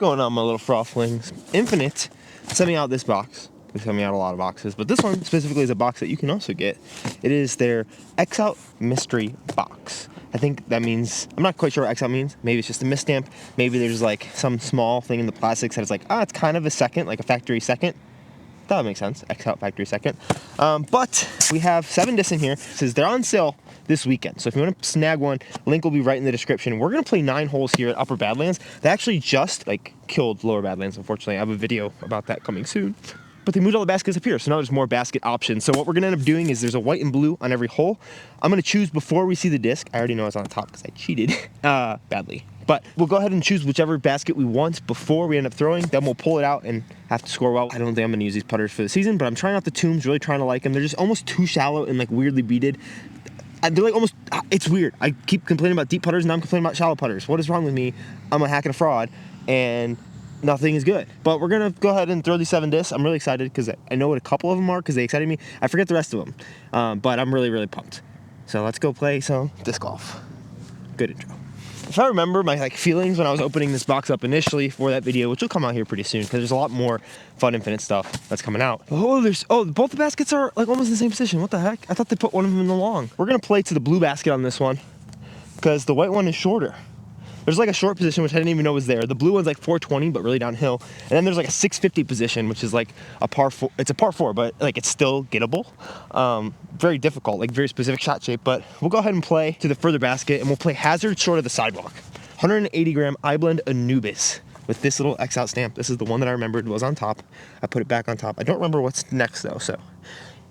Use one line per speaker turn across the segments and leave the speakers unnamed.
Going on, my little frothlings. Infinite sent me out this box. They sent me out a lot of boxes, but this one specifically is a box that you can also get. It is their X Out mystery box. I think that means, I'm not quite sure what X Out means. Maybe it's just a misstamp. Maybe there's like some small thing in the plastics that is like, it's kind of a second, like a factory second. That would make sense. X Out factory second. But we have 7 discs in here. It says they're on sale this weekend. So if you want to snag one, link will be right in the description. We're going to play 9 holes here at Upper Badlands. They actually just killed Lower Badlands, unfortunately. I have a video about that coming soon. But they moved all the baskets up here, so now there's more basket options. So what we're going to end up doing is there's a white and blue on every hole. I'm going to choose before we see the disc. I already know it's on the top because I cheated badly. But we'll go ahead and choose whichever basket we want before we end up throwing. Then we'll pull it out and have to score well. I don't think I'm going to use these putters for the season, but I'm trying out the Tombs, really trying to like them. They're just almost too shallow and weirdly beaded. They're almost, it's weird. I keep complaining about deep putters, and now I'm complaining about shallow putters. What is wrong with me? I'm a hack and a fraud, and nothing is good. But we're going to go ahead and throw these 7 discs. I'm really excited because I know what a couple of them are because they excited me. I forget the rest of them, but I'm really, really pumped. So let's go play some disc golf. Good intro. If I remember my feelings when I was opening this box up initially for that video, which will come out here pretty soon because there's a lot more fun Infinite stuff that's coming out. Both the baskets are almost in the same position. What the heck? I thought they put one of them in the long. We're gonna play to the blue basket on this one because the white one is shorter. There's a short position, which I didn't even know was there. The blue one's 420, but really downhill. And then there's a 650 position, which is a par 4. It's a par 4, but it's still gettable. Very difficult, very specific shot shape. But we'll go ahead and play to the further basket, and we'll play hazard short of the sidewalk. 180 gram iBlend Anubis with this little X Out stamp. This is the one that I remembered was on top. I put it back on top. I don't remember what's next though, so.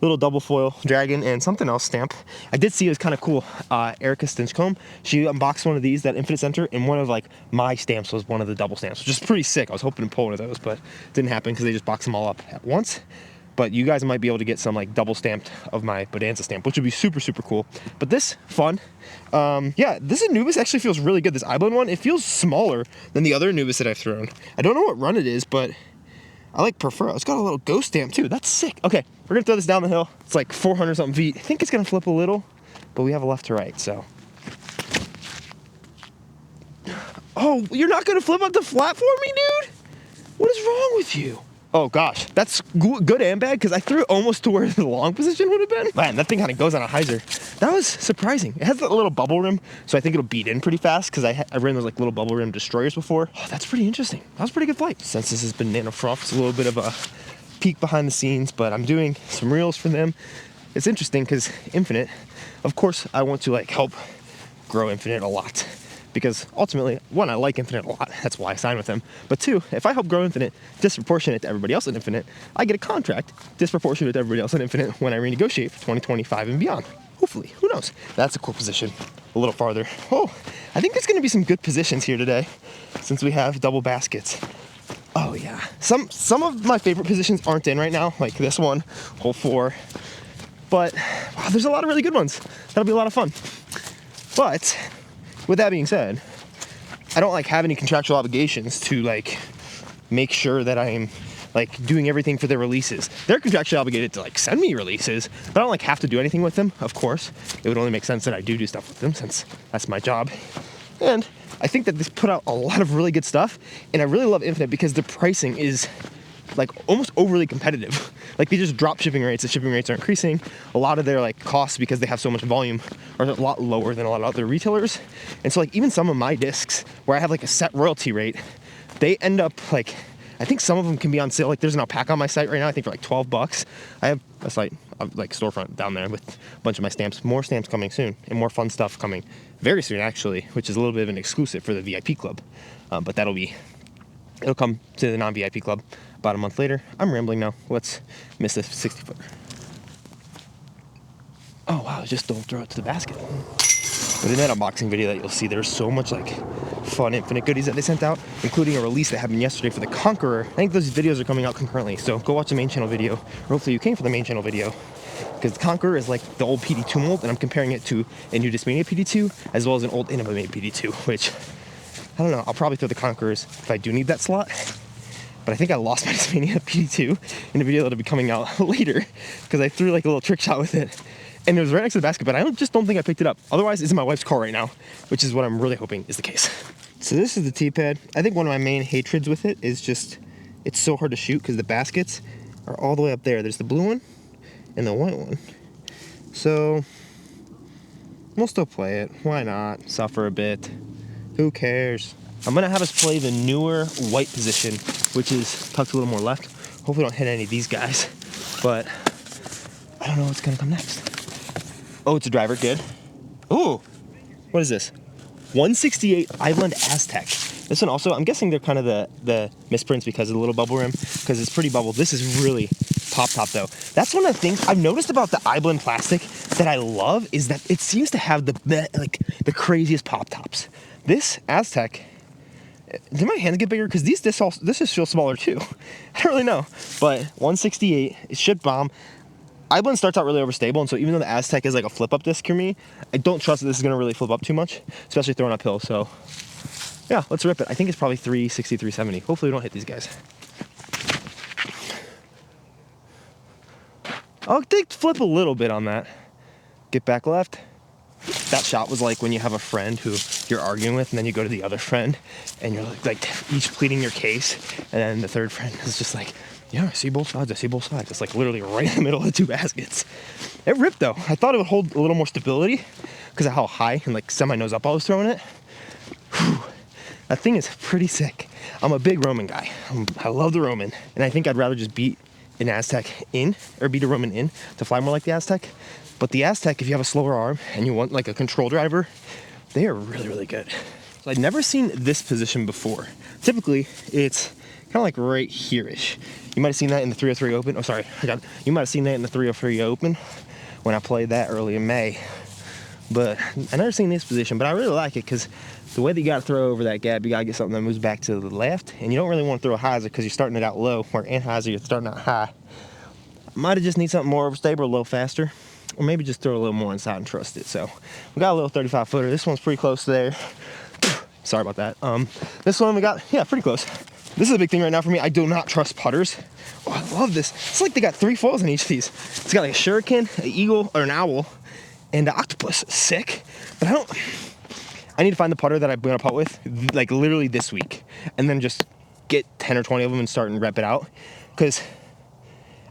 Little double foil dragon and something else stamp. I did see it was kind of cool. Erica Stinchcomb, she unboxed one of these that Infinite Center, and one of my stamps was one of the double stamps, which is pretty sick. I was hoping to pull one of those, but it didn't happen because they just boxed them all up at once. But you guys might be able to get some double stamped of my Bodanza stamp, which would be super, super cool. But this, fun. Yeah, this Anubis actually feels really good. This iBlend one, it feels smaller than the other Anubis that I've thrown. I don't know what run it is, but I prefer it. It's got a little ghost stamp too. That's sick. Okay, we're gonna throw this down the hill. It's 400 something feet. I think it's gonna flip a little, but we have a left to right, so. Oh, you're not gonna flip up the flat for me, dude? What is wrong with you? Oh gosh, that's good and bad because I threw it almost to where the long position would have been. Man, that thing kind of goes on a hyzer. That was surprising. It has that little bubble rim, so I think it'll beat in pretty fast because I ran those little bubble rim destroyers before. Oh, that's pretty interesting. That was a pretty good flight. Since this has been Nano Froth, it's a little bit of a peek behind the scenes, but I'm doing some reels for them. It's interesting because Infinite, of course, I want to help grow Infinite a lot. Because ultimately, 1, I like Infinite a lot. That's why I signed with them. But 2, if I help grow Infinite disproportionate to everybody else at Infinite, I get a contract disproportionate to everybody else at Infinite when I renegotiate for 2025 and beyond. Hopefully, who knows? That's a cool position. A little farther. Oh, I think there's going to be some good positions here today since we have double baskets. Oh yeah. Some of my favorite positions aren't in right now, like this one, hole 4. But wow, there's a lot of really good ones. That'll be a lot of fun. But with that being said, I don't have any contractual obligations to make sure that I'm doing everything for their releases. They're contractually obligated to send me releases, but I don't have to do anything with them. Of course, it would only make sense that I do stuff with them since that's my job. And I think that this put out a lot of really good stuff, and I really love Infinite because the pricing is almost overly competitive. They just drop shipping rates. The shipping rates are increasing. A lot of their costs, because they have so much volume, are a lot lower than a lot of other retailers. And so even some of my discs where I have a set royalty rate, they end up I think some of them can be on sale. There's an alpaca on my site right now, I think for $12. I have a site, storefront down there with a bunch of my stamps. More stamps coming soon, and more fun stuff coming very soon actually, which is a little bit of an exclusive for the VIP club. But it'll come to the non-VIP club about a month later. I'm rambling now. Let's miss this 60-footer. Oh wow, just don't throw it to the basket. But in that unboxing video that you'll see, there's so much fun Infinite goodies that they sent out, including a release that happened yesterday for the Conqueror. I think those videos are coming out concurrently, so go watch the main channel video, or hopefully you came for the main channel video, because the Conqueror is the old PD2 mold, and I'm comparing it to a new Discmania PD2, as well as an old Inaba made PD2, which, I don't know, I'll probably throw the Conquerors if I do need that slot. But I think I lost my Discmania PD2 in a video that'll be coming out later, because I threw a little trick shot with it. And it was right next to the basket, but I just don't think I picked it up. Otherwise, it's in my wife's car right now, which is what I'm really hoping is the case. So this is the T-pad. I think one of my main hatreds with it is just it's so hard to shoot because the baskets are all the way up there. There's the blue one and the white one. So we'll still play it. Why not? Suffer a bit. Who cares? I'm gonna have us play the newer white position, which is tucked a little more left. Hopefully we don't hit any of these guys, but I don't know what's gonna come next. Oh, it's a driver, good. Ooh, what is this? 168 Island Aztec. This one also, I'm guessing they're kind of the misprints because of the little bubble rim, because it's pretty bubbled. This is really top though. That's one of the things I've noticed about the Island plastic that I love is that it seems to have the craziest pop tops. This Aztec, did my hands get bigger? Because this is still smaller too. I don't really know, but 168, it should bomb. Iblend starts out really overstable, and so even though the Aztec is like a flip-up disc for me, I don't trust that this is going to really flip up too much, especially throwing uphill. So yeah, let's rip it. I think it's probably 360, 370. Hopefully we don't hit these guys. I'll flip a little bit on that. Get back left. That shot was like when you have a friend who you're arguing with, and then you go to the other friend, and you're like each pleading your case, and then the third friend is just like, yeah, I see both sides, I see both sides. It's like literally right in the middle of the two baskets. It ripped though. I thought it would hold a little more stability because of how high and like semi-nose up I was throwing it. Whew. That thing is pretty sick. I'm a big Roman guy. I love the Roman, and I think I'd rather just beat an Aztec in, or beat a Roman in to fly more like the Aztec. But the Aztec, if you have a slower arm and you want like a control driver, they are really, really good. So I'd never seen this position before. Typically, it's kind of like right here-ish. You might have seen that in the 303 Open. Oh, sorry, you might have seen that in the 303 Open when I played that early in May. But I never seen this position, but I really like it because the way that you got to throw over that gap, you got to get something that moves back to the left, and you don't really want to throw a hyzer because you're starting it out low, or in hyzer, you're starting out high. Might have just need something more overstable, a little faster, or maybe just throw a little more inside and trust it. So we got a little 35-footer. This one's pretty close there. Sorry about that. This one we got, yeah, pretty close. This is a big thing right now for me. I do not trust putters. Oh, I love this. It's like they got 3 foils in each of these. It's got like a shuriken, an eagle, or an owl, and an octopus. Sick. But I need to find the putter that I'm gonna putt with, like literally this week, and then just get 10 or 20 of them and start and rep it out. Because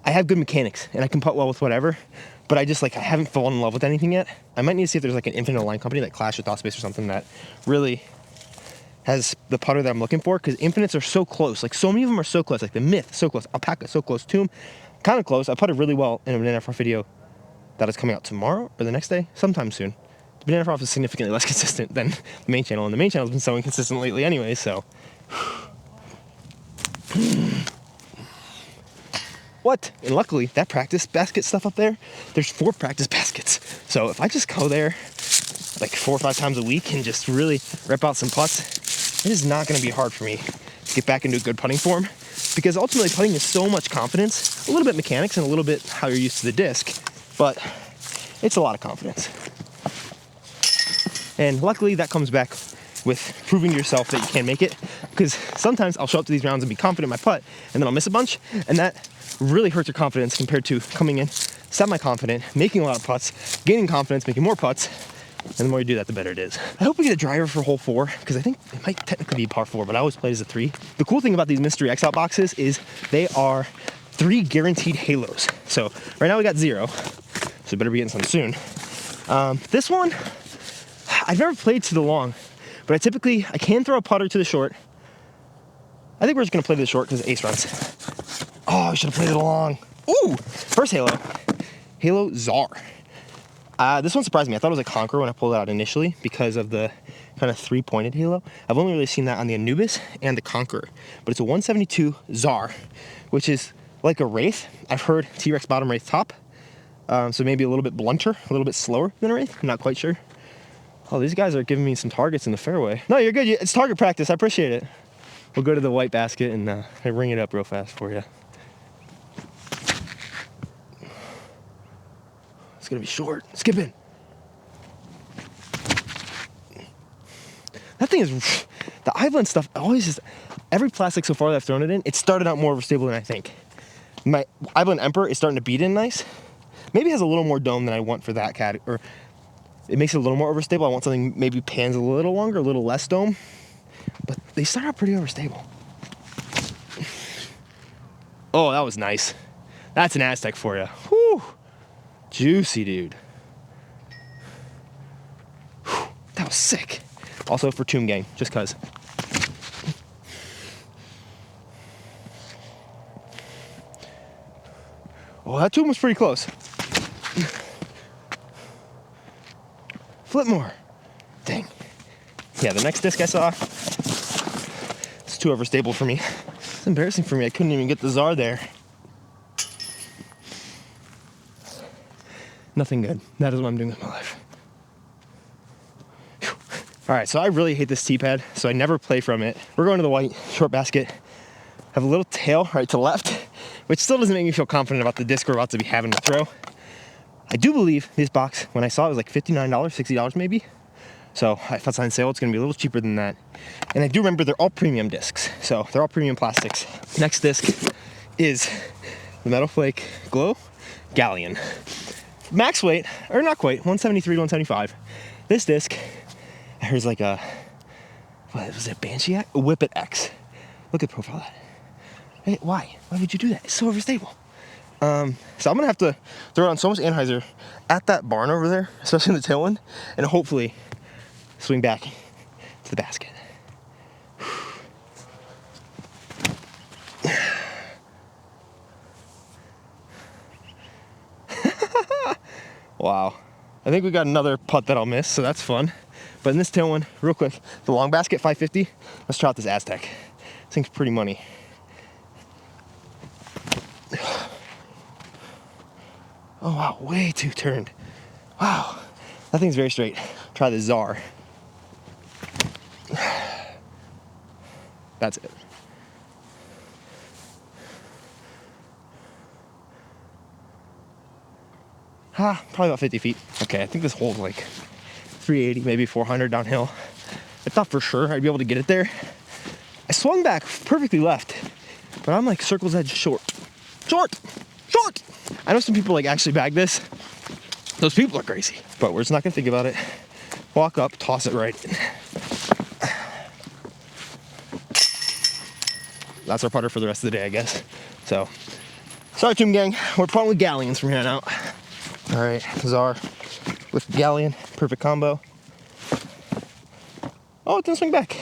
I have good mechanics and I can putt well with whatever, but I haven't fallen in love with anything yet. I might need to see if there's like an infinite line company like Clash or Thought Space or something that really has the putter that I'm looking for, because infinites are so close. Like so many of them are so close. Like the Myth, so close. Alpaca, so close. Tomb, kind of close. I putted really well in an NFR video that is coming out tomorrow or the next day, sometime soon. The banana froth is significantly less consistent than the main channel, and the main channel has been so inconsistent lately anyway, so. What? And luckily, that practice basket stuff up there, there's 4 practice baskets. So if I just go there like 4 or 5 times a week and just really rep out some putts, it is not going to be hard for me to get back into a good putting form, because ultimately putting is so much confidence, a little bit mechanics and a little bit how you're used to the disc, but it's a lot of confidence. And luckily that comes back with proving to yourself that you can make it, because sometimes I'll show up to these rounds and be confident in my putt, and then I'll miss a bunch, and that really hurts your confidence compared to coming in semi-confident, making a lot of putts, gaining confidence, making more putts, and the more you do that, the better it is. I hope we get a driver for hole 4, because I think it might technically be par 4, but I always play as a 3. The cool thing about these mystery X-Out boxes is they are 3 guaranteed halos. So right now we got 0, so better be getting some soon. This one, I've never played to the long, but I can throw a putter to the short. I think we're just gonna play to the short because ace runs. Oh, I should have played it long. Ooh, first halo. Halo Czar. This one surprised me. I thought it was a Conqueror when I pulled it out initially because of the kind of 3-pointed halo. I've only really seen that on the Anubis and the Conqueror, but it's a 172 Czar, which is like a Wraith. I've heard T-Rex bottom, Wraith top. So maybe a little bit blunter, a little bit slower than a Wraith. I'm not quite sure. Oh, these guys are giving me some targets in the fairway. No, you're good. It's target practice. I appreciate it. We'll go to the white basket and ring it up real fast for you. It's gonna be short. Skip in. That thing is, the Iblend stuff always is, every plastic so far that I've thrown it in, it started out more overstable than I think. My Iblend Emperor is starting to beat in nice. Maybe it has a little more dome than I want for that category, or it makes it a little more overstable. I want something maybe pans a little longer, a little less dome. but they start out pretty overstable. Oh, that was nice. That's an Aztec for you. Whew. Juicy, dude. Whew. That was sick. Also for Tomb Gang, just cause. Oh, that tomb was pretty close. Flip more. Dang. Yeah, the next disc I saw, it's too overstable for me. It's embarrassing for me. I couldn't even get the czar there. Nothing good. That is what I'm doing with my life. Whew. All right, so I really hate this tee pad, so I never play from it. We're going to the white short basket. Have a little tail right to left, which still doesn't make me feel confident about the disc we're about to be having to throw. I do believe this box, when I saw it, was like $59, $60 maybe. So if it's on sale, it's gonna be a little cheaper than that. And I do remember they're all premium discs, so they're all premium plastics. Next disc is the Metal Flake Glow Galleon. Max weight, or not quite, 173 to 175. This disc, there's like a, what was it, Banshee X? A Whippet X. Look at the profile of that. Hey, why? Why would you do that? It's so overstable. So I'm gonna have to throw on so much anhyzer at that barn over there, especially in the tailwind, and hopefully swing back to the basket. Wow. I think we got another putt that I'll miss, so that's fun. But in this tailwind, real quick, the long basket, 550. Let's try out this Aztec. This thing's pretty money. Oh wow, way too turned. Wow, that thing's very straight. Try the czar. That's it. Probably about 50 feet. Okay, I think this hole's like 380, maybe 400 downhill. I thought for sure I'd be able to get it there. I swung back perfectly left, but I'm like circle's edge short. Short! Short! I know some people like actually bag this. Those people are crazy, but we're just not gonna think about it. Walk up, toss it right in. That's our putter for the rest of the day, I guess. So, sorry, Tomb Gang. We're putting with galleons from here on out. All right, czar with galleon, perfect combo. Oh, it didn't swing back.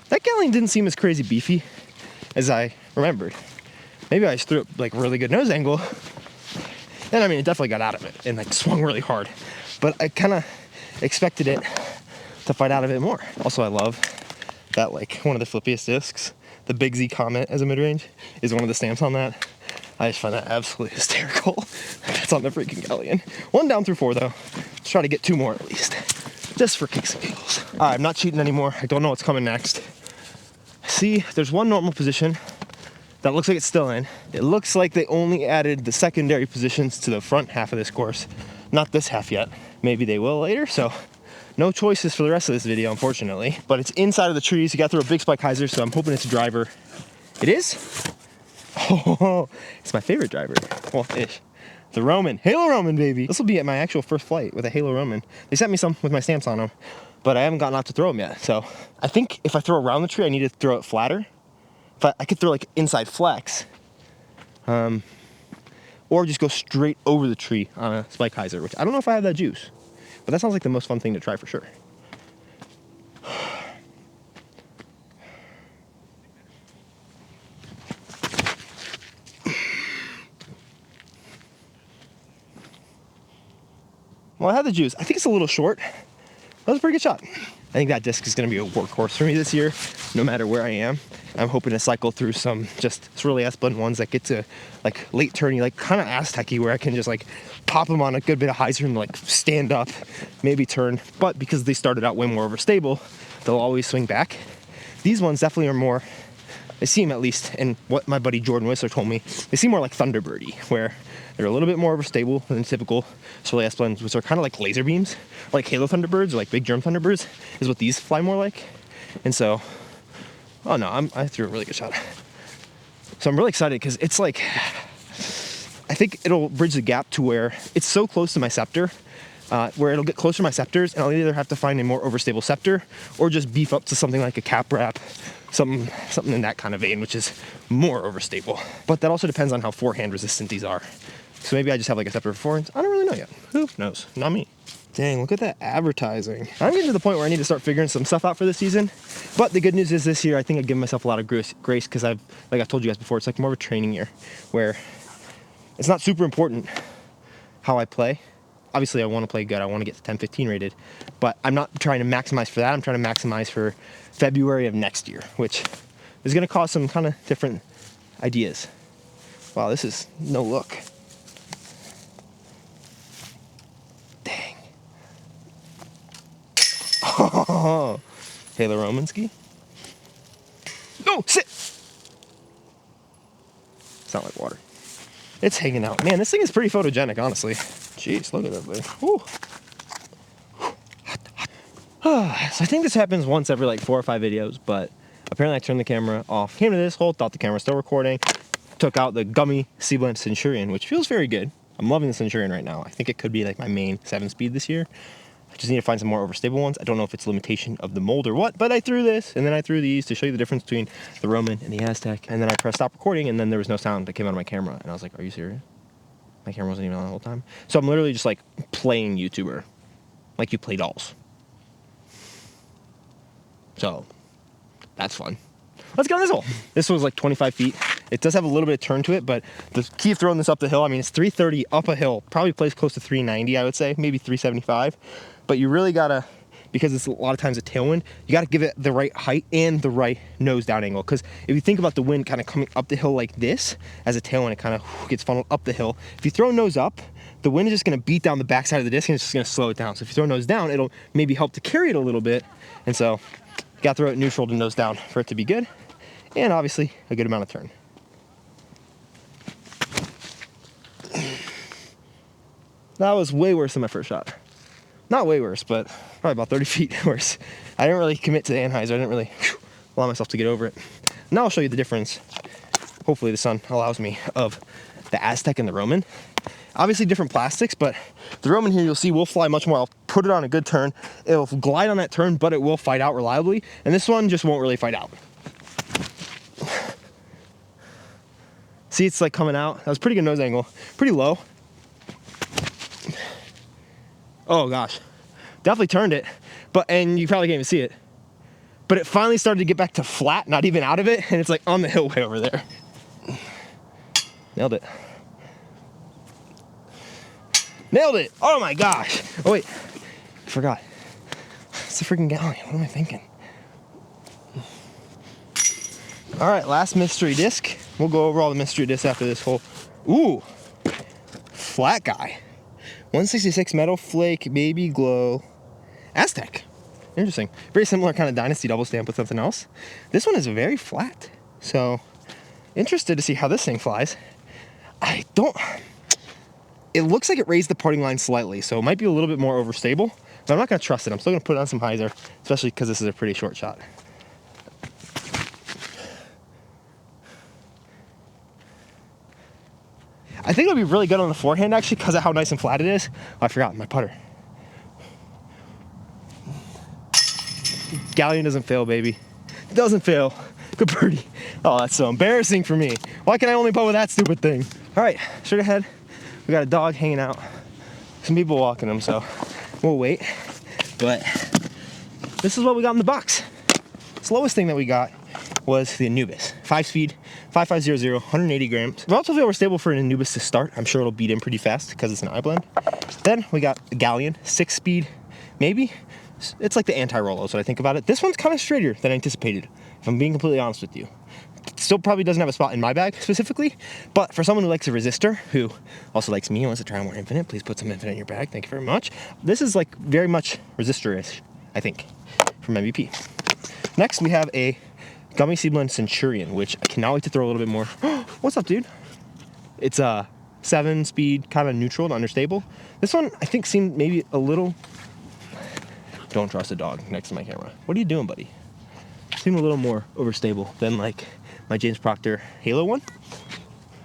That galleon didn't seem as crazy beefy as I remembered. Maybe I just threw it like really good nose angle. And I mean, it definitely got out of it and like swung really hard. But I kind of expected it to fight out of it more. Also, I love that like one of the flippiest discs, the Big Z Comet as a mid-range, is one of the stamps on that. I just find that absolutely hysterical. It's on the freaking galleon. 1 down through 4 though. Let's try to get 2 more at least, just for kicks and giggles. All right, I'm not cheating anymore. I don't know what's coming next. See, there's one normal position that looks like it's still in. It looks like they only added the secondary positions to the front half of this course, not this half yet. Maybe they will later, so no choices for the rest of this video, unfortunately. But it's inside of the trees. You got to throw a big spike hyzer, so I'm hoping it's a driver. It is? Oh, it's my favorite driver. Well, ish. The Roman. Halo Roman, baby. This will be at my actual first flight with a Halo Roman. They sent me some with my stamps on them, but I haven't gotten out to throw them yet. So I think if I throw around the tree, I need to throw it flatter. If I could throw like inside flex, or just go straight over the tree on a spike hyzer, which I don't know if I have that juice, but that sounds like the most fun thing to try for sure. Well, I had the juice. I think it's a little short. That was a pretty good shot. I think that disc is going to be a workhorse for me this year, no matter where I am. I'm hoping to cycle through some just really S-blend ones that get to like late turny, like kind of Aztec-y, where I can just like pop them on a good bit of hyzer and like stand up, maybe turn. But because they started out way more overstable, they'll always swing back. These ones definitely are more, they seem at least, and what my buddy Jordan Whistler told me, they seem more like Thunderbirdy, where they're a little bit more overstable than typical Soleil S-blends, which are kind of like laser beams, like Halo Thunderbirds or like Big Germ Thunderbirds is what these fly more like. And so, oh no, I threw a really good shot. So I'm really excited because it's like, I think it'll bridge the gap to where it's so close to my scepter where it'll get closer to my scepters, and I'll either have to find a more overstable scepter or just beef up to something like a cap wrap, something in that kind of vein, which is more overstable. But that also depends on how forehand resistant these are. So maybe I just have like a scepter for forehands. I don't really know yet. Who knows? Not me. Dang, look at that advertising. I'm getting to the point where I need to start figuring some stuff out for this season. But the good news is this year, I think I've given myself a lot of grace because like I told you guys before, it's like more of a training year where it's not super important how I play. Obviously, I want to play good. I want to get to 10-15 rated. But I'm not trying to maximize for that. I'm trying to maximize for February of next year, which is going to cause some kind of different ideas. Wow, this is no look. Oh, Taylor Romanski. No, sit. It's not like water. It's hanging out. Man, this thing is pretty photogenic, honestly. Jeez, look at that thing. Whew. So I think this happens once every like 4 or 5 videos, but apparently I turned the camera off. Came to this hole, thought the camera was still recording. Took out the gummy Seablend Centurion, which feels very good. I'm loving the Centurion right now. I think it could be like my main 7-speed this year. I just need to find some more overstable ones. I don't know if it's a limitation of the mold or what, but I threw this, and then I threw these to show you the difference between the Roman and the Aztec, and then I pressed stop recording, and then there was no sound that came out of my camera, and I was like, are you serious? My camera wasn't even on the whole time. So I'm literally just like playing YouTuber, like you play dolls. So that's fun. Let's get on this hole. This was like 25 feet. It does have a little bit of turn to it, but the key of throwing this up the hill, I mean, it's 330 up a hill, probably plays close to 390, I would say, maybe 375. But you really gotta, because it's a lot of times a tailwind, you gotta give it the right height and the right nose down angle. Because if you think about the wind kind of coming up the hill like this, as a tailwind, it kind of gets funneled up the hill. If you throw nose up, the wind is just gonna beat down the backside of the disc and it's just gonna slow it down. So if you throw nose down, it'll maybe help to carry it a little bit. And so you gotta throw it neutral to nose down for it to be good. And obviously a good amount of turn. That was way worse than my first shot. Not way worse, but probably about 30 feet worse. I didn't really commit to the Anheuser. I didn't really allow myself to get over it. Now I'll show you the difference, hopefully the sun allows me, of the Aztec and the Roman. Obviously different plastics, but the Roman here you'll see will fly much more. I'll put it on a good turn. It'll glide on that turn, but it will fight out reliably. And this one just won't really fight out. See, it's like coming out. That was pretty good nose angle. Pretty low. Oh gosh, definitely turned it, and you probably can't even see it, but it finally started to get back to flat, not even out of it, and it's like on the hill way over there. Nailed it. Nailed it. Oh my gosh. Oh wait, I forgot. It's a freaking galleon. What am I thinking? All right, last mystery disc. We'll go over all the mystery discs after this hole. Ooh, flat guy. 166 metal flake, baby glow, Aztec. Interesting. Very similar kind of Dynasty double stamp with something else. This one is very flat. So, interested to see how this thing flies. It looks like it raised the parting line slightly, so it might be a little bit more overstable, but I'm not going to trust it. I'm still going to put it on some hyzer, especially because this is a pretty short shot. I think it'll be really good on the forehand, actually, because of how nice and flat it is. Oh, I forgot my putter. Galleon doesn't fail, baby. It doesn't fail. Good birdie. Oh, that's so embarrassing for me. Why can I only putt with that stupid thing? All right, straight ahead. We got a dog hanging out. Some people walking him, so we'll wait. But this is what we got in the box. Slowest thing that we got was the Anubis. 5-speed, 5500, 180 grams. Relatively overstable for an Anubis to start. I'm sure it'll beat in pretty fast because it's an I-blend. Then we got a Galleon, 6-speed, maybe. It's like the anti-Rollo, so I think about it. This one's kind of straighter than anticipated, if I'm being completely honest with you. Still probably doesn't have a spot in my bag specifically, but for someone who likes a resistor, who also likes me and wants to try more Infinite, please put some Infinite in your bag. Thank you very much. This is like very much resistor-ish, I think, from MVP. Next, we have a Gummy Seablend Centurion, which I cannot wait to throw a little bit more. What's up, dude? It's a 7-speed, kind of neutral to understable. This one, I think, seemed maybe a little... Don't trust a dog next to my camera. What are you doing, buddy? Seemed a little more overstable than, like, my James Proctor Halo one.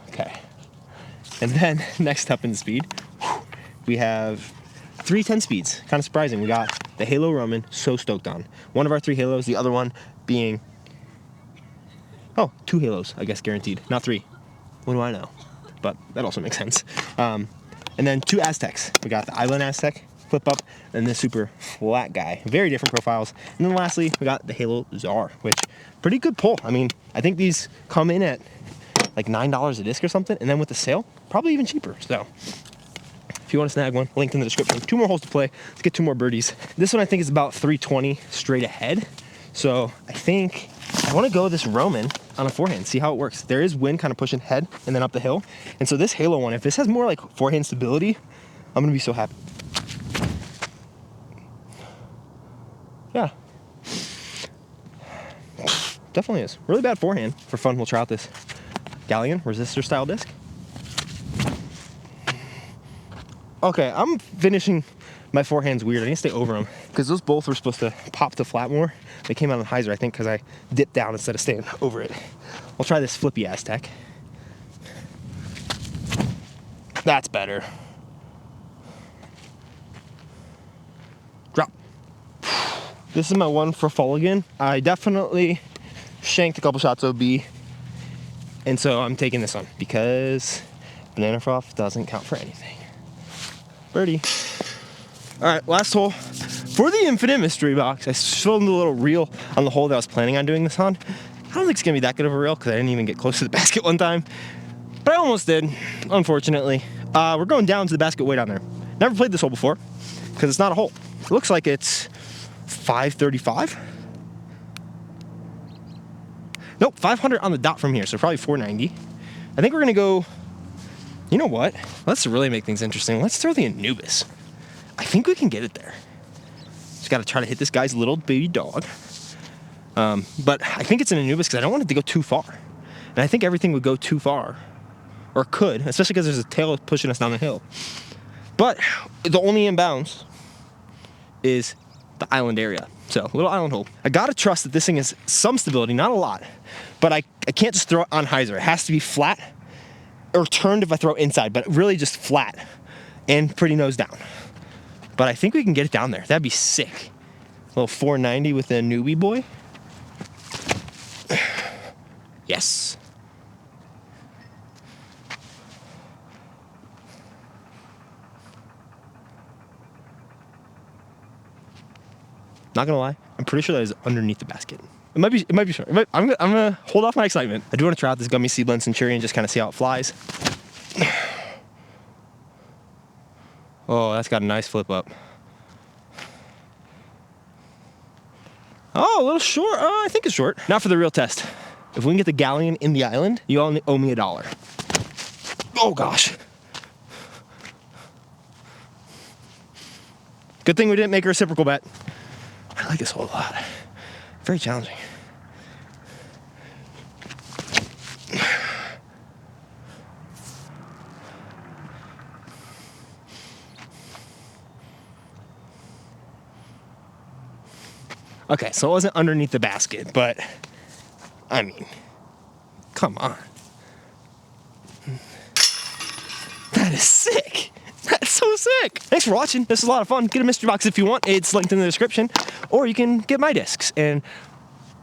Okay. And then, next up in speed, we have 3 10 speeds. Kind of surprising. We got the Halo Roman, so stoked on. One of our 3 Halos, the other one being, oh, 2 Halos, I guess guaranteed, not 3. What do I know? But that also makes sense. And then 2 Aztecs. We got the Island Aztec, flip up, and the super flat guy. Very different profiles. And then lastly, we got the Halo Czar, which pretty good pull. I mean, I think these come in at like $9 a disc or something, and then with the sale, probably even cheaper. So if you want to snag one, linked in the description. 2 more holes to play. Let's get 2 more birdies. This one I think is about 320 straight ahead. So I think I want to go with this Roman on a forehand, see how it works. There is wind kind of pushing head and then up the hill. And so this Halo one, if this has more like forehand stability, I'm going to be so happy. Yeah. Definitely is. Really bad forehand. For fun, we'll try out this Galleon resistor style disc. Okay, I'm finishing my forehands weird. I need to stay over them because those both were supposed to pop to flat more. They came out on hyzer, I think, because I dipped down instead of staying over it. I'll try this flippy Aztec. That's better. Drop. This is my one for Fulligan. I definitely shanked a couple shots OB, and so I'm taking this one because banana froth doesn't count for anything. Birdie. All right, last hole for the infinite mystery box. I filmed a little reel on the hole that I was planning on doing this on. I don't think it's gonna be that good of a reel because I didn't even get close to the basket one time, but I almost did, unfortunately. We're going down to the basket way down there. Never played this hole before because it's not a hole. It looks like it's 535. Nope, 500 on the dot from here, so probably 490. I think we're gonna go, you know what? Let's really make things interesting. Let's throw the Anubis. I think we can get it there. Just gotta try to hit this guy's little baby dog. But I think it's an Anubis because I don't want it to go too far. And I think everything would go too far, or could, especially because there's a tail pushing us down the hill. But the only inbounds is the island area. So, little island hole. I gotta trust that this thing has some stability, not a lot, but I can't just throw it on hyzer. It has to be flat, or turned if I throw inside, but really just flat and pretty nose down. But I think we can get it down there. That'd be sick. A little 490 with a newbie boy. Yes. Not gonna lie, I'm pretty sure that is underneath the basket. It might be short. I'm gonna hold off my excitement. I do want to try out this gummy seedling centurion and just kind of see how it flies. Oh, that's got a nice flip up. Oh, a little short. Oh, I think it's short. Now for the real test. If we can get the Galleon in the island, you all owe me $1. Oh gosh. Good thing we didn't make a reciprocal bet. I like this hole a lot. Very challenging. Okay, so it wasn't underneath the basket, but I mean, come on. That is sick. That's so sick. Thanks for watching. This is a lot of fun. Get a mystery box if you want. It's linked in the description. Or you can get my discs, and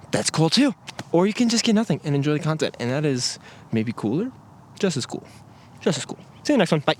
that's cool too. Or you can just get nothing and enjoy the content, and that is maybe cooler. Just as cool. Just as cool. See you next one. Bye.